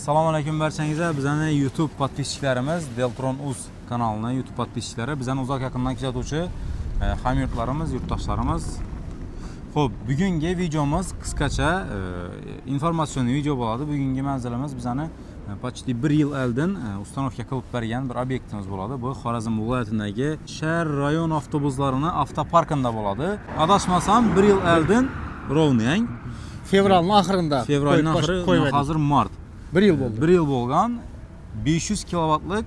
Assalomu alaykum barchangizga. Bizning YouTube podpischilarimiz, Deltron Uz kanalına YouTube podpischileri, bizning uzoq yaqindan kuzatuvchi hamyurtlarimiz, yurtdoshlarimiz. Xo'p, bugungi videomuz qisqacha informatsion video bo'ladi. Bugungi manzilimiz bizning почти 1 yil oldin ustanovka qilib bergan bir obyektimiz bo'ladi. Bu Xorazm viloyatidagi shahar rayon avtobuslarini avtoparkında bo'ladi. Adashmasam 1 yil oldin rovnang Fevralın axırında. Fevralın axırı, hazır mart. 1 yıl oldu. 1 yıl bo'lgan 500 kilovatlik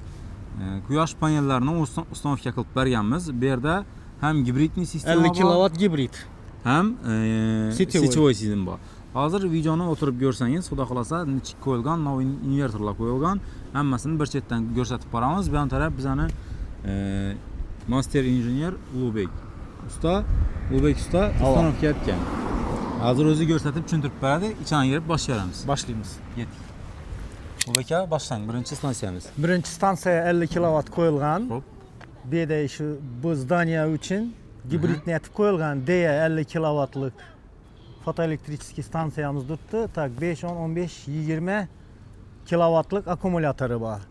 quyosh panellerini ustanovka qilib berganmiz. Bu yerda ham gibridli sistema 50 kilovat gibrid. ham Cityvoy sistema bor. Hozir videoni o'tirib ko'rsangiz, xudo xolasa nechik qo'yilgan, nov invertorlar qo'yilgan, hammasini bir chetdan ko'rsatib boramiz. Bu yon taraf bizning master injener Ulug'bek usta, ustanovka etgan. Hozir o'zi ko'rsatib tushuntirib beradi. İçine girib boshlaymiz. Başlayımız. Yetdik. Ulug'bek aka, boshlang. Birinchi stansiyamiz. Birinci stansiyaya 50 kilovat koyulgan. Hop. Bir de şu bu zdaniya için gibrid netip koyulgan diye 50 kilovatlık fotoelektrический stansiyamız tuttu. Tak 5, 10, 15, 20 kilovatlık akumulatörü var.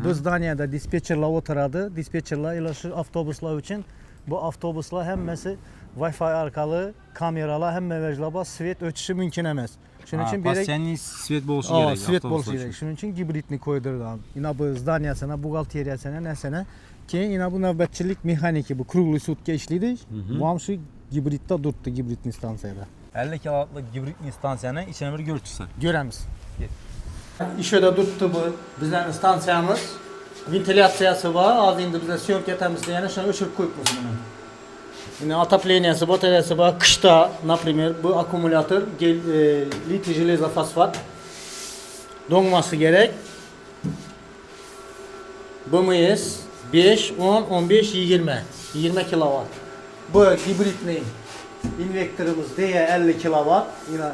Bu zdaniyada dispetcherla oturады. Dispetcherla ile şu avtobuslar için bu avtobuslar hemmesi Wi-Fi arkalı kameralar hem mevcutla svet ötüşü mümkün emez. Şunun için Postenli svet bo'lsa kerak. Svet bo'lsa kerak. Şunun için gibridni koydurgan. Yine bu zdaniyasına, buğalteriyasına, nesene. Keyin yine bu navbatchilik mexaniki, bu kruglый sutka işleydi. Bu ham şu gibridda durdu, gibridni stansiyada. 50 kilovatlik gibridli stansiyani içine bir görçüsü. Göremiz. İşe de tuttu bu bizden stansiyamız. Ventilasyası var. Az indi bize sönk etemizde yani şunu ışık koyupmuş bunu. Yine отоплениясы, bataryası var. Kışta, например, bu akümülatör lityj железо fosfat donması gerek. BMS 5, 10, 15, 20. 20 kilowatt. Bu gibridli invertörümüz diye 50 kilowatt. Yine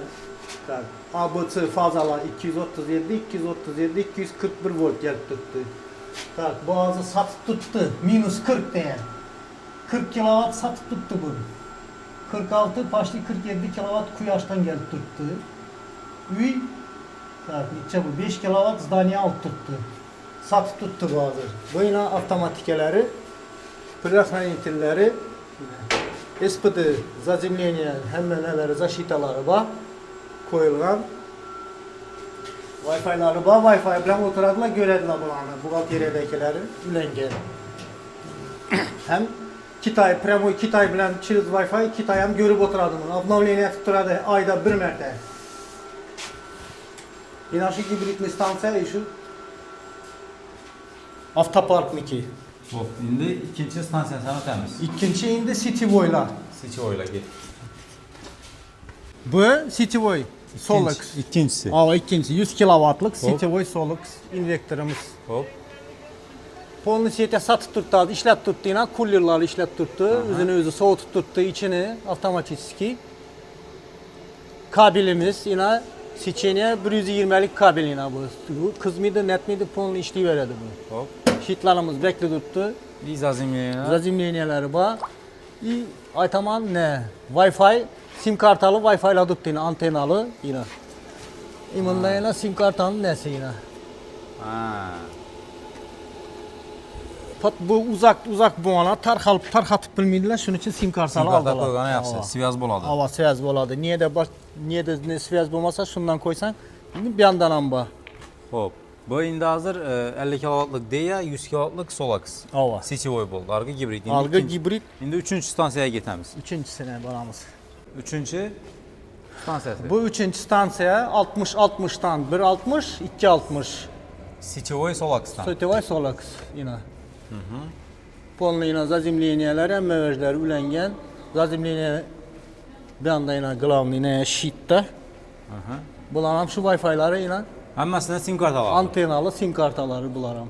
ABC fazalar 237, 237, 241 volt gelip tuttu. Tak, bazı satıp tuttu. Minus 40 diye. 40 kilowatt satıp tuttu bu. 46, başlı 47 kilowatt kuyaştan gelip tuttu. Üy, tak, neçe bu? 5 kilowatt zdaniye alt tuttu. Satıp tuttu bu hazır. Bu yine avtomatikeleri, предохранительleri, SPD, zazimleniye, hemen neleri, zaşitaları var. Koyulgan. Wi-Fi'ları var. Wi-Fi bilen oturadılar, görediler bulanı. Buğalteriyedekileri, ülenge. Hem Kitay, Premoy Kitay bilen çiriz Wi-Fi, Kitay hem görüp oturadım. Обновление tuturadı ayda bir merte. Yine şu gibridli stansiya şu avtoparkniki. Hop, şimdi ikinci stansiya sana temiz. İkinci indi Cityvoy'la. Cityvoy'la git. Bu Cityvoy. Solux. İkincisi. Ava ikincisi 100 kilowattlık Cityvoy Solux invertörümüz. Hop. Polni siyete satıp tuttu, işlet tuttu yine, kullerleri işlet tuttu, özünü soğutup tuttu, içini avtomatik. Kabelimiz yine seçeneğe 120'lik kabel yine bu. Kız mıydı, net miydi, polni işliği verdi bu. Hop. Şitlarımız bekli tuttu. Zazimleniyeleri var. Aytaman ne? Wi-Fi, sim kartalı Wi-Fi'la tuttu yine, antenalı yine. İmında yine sim kartanın nesi yine. Ha. Bu uzak bu ana tarxatıp bilmediler, şunun için sim kartalı aldılar. Sim kartalı koyğanı yaxşı, sviyaz boladı. Ava sviyaz boladı. Niye de ne sviyaz bulmasa şundan koysan, bir yandan amba. Hop. Bu indi hazır 50 kilovatlık deyə 100 kilovatlık Solux. Ava. Cityvoy boldu. Arka gibrid. Algı gibrid. İndi 3. stansiyaya getəmiz. Üçüncüsüne baramız. 3. stansiyası. Bu üçüncü stansiya 60-60'dan 1.60, 2.60. Cityvoy Solux'tan. Cityvoy Solux yine. Polni yine zazimleniyeler, emmevejler ülengen. Zazimleniye bir anda yine glavni yine sheet'te. Bulanam şu Wi-Fi'ları yine. Həmməsinə sim kartaları. Antenalı sim kartaları bularam.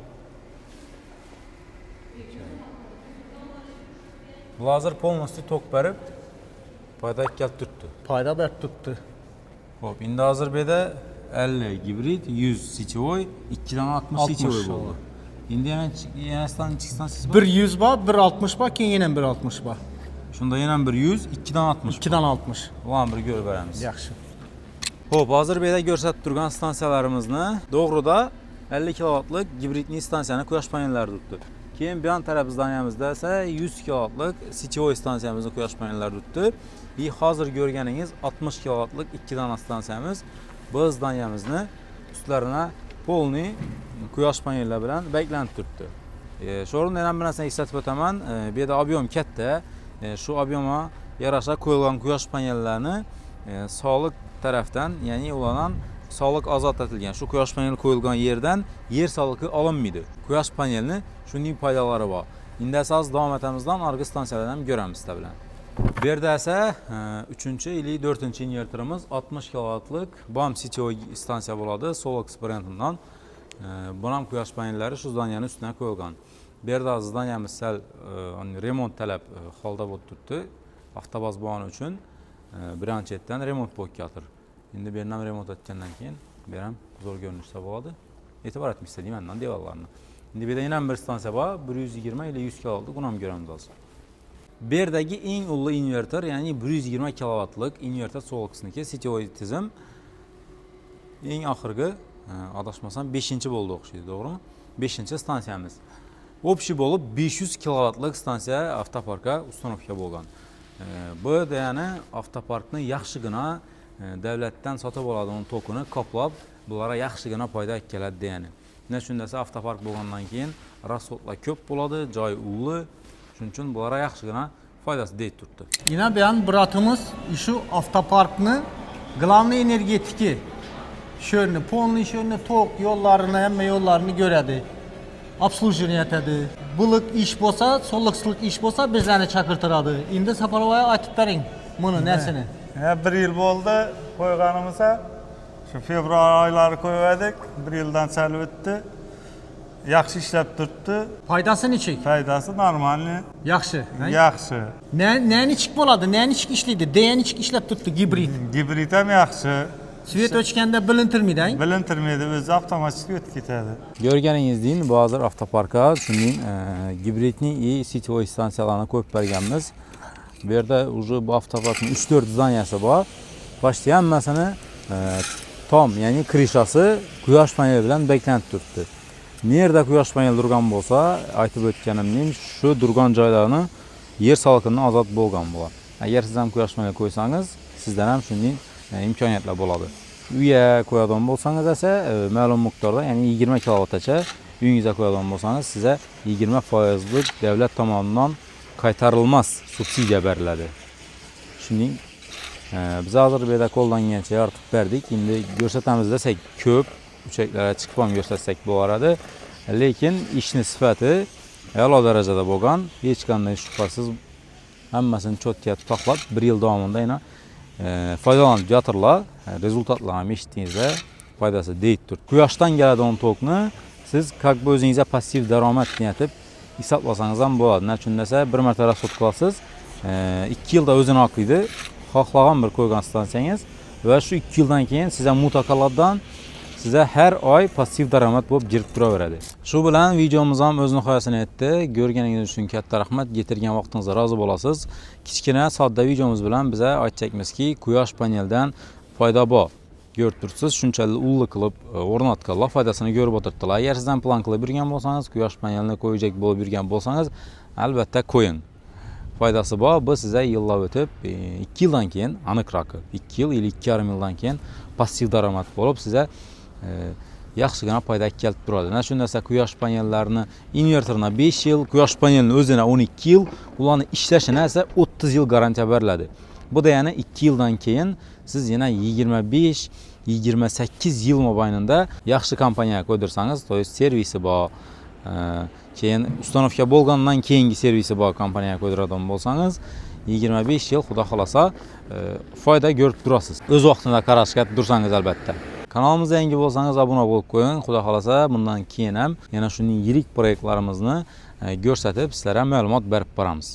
Bu hazır polnosti tok verib payda gəl tutdu. Payda bert tuttu. Hop, indi hazır bedə 50 gibrid, 100 Cityvoy, 2'den 60 Cityvoy oldu. İndi yine stansiyası var. 1.100 var, 1.60 var, yine 1.60 var. Şunda yine bir 100, 2'den 60. 2'den 60. Ulan bir gör verəmiz. Yaxşı. Hop, hazır belə görsətib turgan stansiyalarımızı doğruda 50 kilovatlık gibritli stansiyanı quyosh panelləri tutdu. Keyin bir yan tərəf zdaniyamızda isə 100 kilovatlık sityovoy stansiyamızı quyosh panelləri tutdu. Hazır görgəniniz 60 kilovatlık 2 dana stansiyamız bu zdaniyamızı üstlərinə polni quyosh panelləri bilan bəklənib turibdi. Şorun neden bir nəsə hissətib ötəmən, bir də abyom kətdə, şu abyoma yaraşa qoyulğan quyosh panellərini sağlıq tərəfdən, yəni olanan sağlıq azad edilgən şu quyosh paneli qoyulğan yerdən yer sağlığı alınmıydı. Quyosh panelini şunun faydaları var. İndi əsas davam etəmizdən arqa stansiyalardan görəmiz də bilən. Bir də isə 3-cü ili 4-cü inverterimiz 60 kilovatlık BAM sityovoy stansiya buladı Solax brendindan. Bunun quyosh panelləri şu zdanyanın üstünə qoyulğan. Bir də zdaniyamız səl remont tələb halda tutdu. Avtobaz bağını üçün brançetdən remont boyki atır. İndi berilən remont etgəndən keyin berəm zor görünüşdə buladı. Etibar etmək istədiyim məndən devallarına. İndi bir də yine bir stansiya var, 120 ile 100 kilovatlık ona görəmiz lazım. Birdəki ən ulu inverter, yəni 120 kilovatlık inverter Solax'nınki sityovoy tizim ən axırqı adaşmasam 5-ci bolda oxşaydı, doğru mu? 5-ci stansiyamız. Opşi olub 500 kilovatlık stansiya avtoparka ustanovka bolğan. Bu da yəni avtoparkını yaxşıqına dövlətdən satıb aladığın tokunu qaplab bunlara yaxşıqına payda gələdi deyəni. Nə üçündəsə avtopark bolğandan keyin rasxodlar köp buladı, cay uğulu. Şunun üçün bunlara yaxşıqına faydası deyil tutdu. Yine beyan bıratımız şu avtoparkını главный energetiki şöyle polni şöyle tok yollarını hem yollarını görədi. Obslujiya etədi. Bulıq iş bolsa, soluqsuzluq iş bolsa bizləri çakırtıradı. İndi Saparovaya aytıb bəring bunu nəsini? Bir yıl oldu qoyğanımıza. Şu fevral ayları qoyuverdik. Bir yıldan səl ötdü. Yaxşı işləb turtdu. Faydası neçik? Faydası normalni. Yaxşı. Yaxşı. Nə neçik boladı? Nə neçik işləydi? Deyə neçik işləb turtdu gibrit? Gibrit hem yaxşı. Svet ölçkəndə bilintirmiydi? Bilintirmeydi, özü avtomatik ötüb getədi. Görgəninizdən bu hazır avtoparka şunun gibritli sityovoy stansiyalarına qoyub bərgənimiz. Bir də bu avtoparkın 3-4 zdaniyası var. Başlayan məsələni tam, yəni krişası quyosh paneli bilan bəklənib turibdi. Nerede quyosh paneli durğan bolsa, aytıb ötkənimdən şu durğan joylarını yer salqından azad bolğan bolar. Əgər siz həm quyosh paneli qoysanız, sizdən həm şunun imkaniyyətlə boladı. Üyə qoyadan bolsanız isə məlum miqdarda, yəni 20 kilovatça üyünüzə qoyadan bolsanız sizə 20%lik dövlət tərəfindən qaytarılmaz subsidiya verilədi. Şimdi bize hazır belə qoldan yençəyə artıq verdik. İndi göstərməmizdəsək köp üçəklərə çıxmam göstərsək bu arada. Lakin işin sifəti əla dərəcədə bolğan, heç qanday şübhəsiz həmməsini çötkəyə tutaqlab bir yıl davamında yenə faydalanıb yatırlar. Rezultatlarını eşitdiyinizdə faydası deyitdir. Quyoshdan gələn onun tokunu siz özünüzə pasiv dərəmət niyətib hesablasanızdan болады. Nə üçündəsə bir mərtəbə sotqalasız 2 yılda özünə haqlıydı. Xalqlağan bir qoyğan stansiyanız və şu 2 yıldan keyin sizə mutakalardan sizə hər ay pasiv dərəmət olub girib dura verədi. Şu bilan videomuzun öz nihayəsini etdi. Görgəniniz üçün katta rəhmət, getirgən vaxtınıza razı olasınız. Kiçkinə saddə videomuz bilan bizə aytacağımız ki, quyosh paneldən fayda var. Görürsüz, şunçalı ullu qılıb ornatqanlar faydasını görüb oturtdular. Əgər sizdən plan qılıb birgən bolsanız, quyosh panelini qoyacaq bo'lib birgən bolsanız, əlbəttə qoyun. Faydası var. Bu sizə yıllar ötüb 2 yıldan keyin anıq rakı, 2 yıl, 2,5 yıldan keyin pasiv dərəmət olub sizə yaxşıqına payda gəlib durады. Nə üçündəsə quyosh panellərini inverterına 5 yıl, quyosh panelinin özünə 12 yıl, ulanı işləşinə isə 30 yıl garantiya verilədi. Bu da yəni 2 yıldan keyin siz yenə 25-28 yıl mobaynında yaxşı kompaniyaya qoydursanız, to есть servisi var, keyin ustanovka bolğandan keyingi servisi var kompaniyaya qoyduradan bolsanız 25 yıl xuda xalasa fayda görüb durasınız. Öz vaxtında qaraşqat dursanız əlbəttə. Kanalımıza yangi bolsanız abunə olub qoyun. Xuda xalasa bundan keyin həm yəni şunun yirik proyektlarımızı göstərib sizlərə məlumat verib baramız.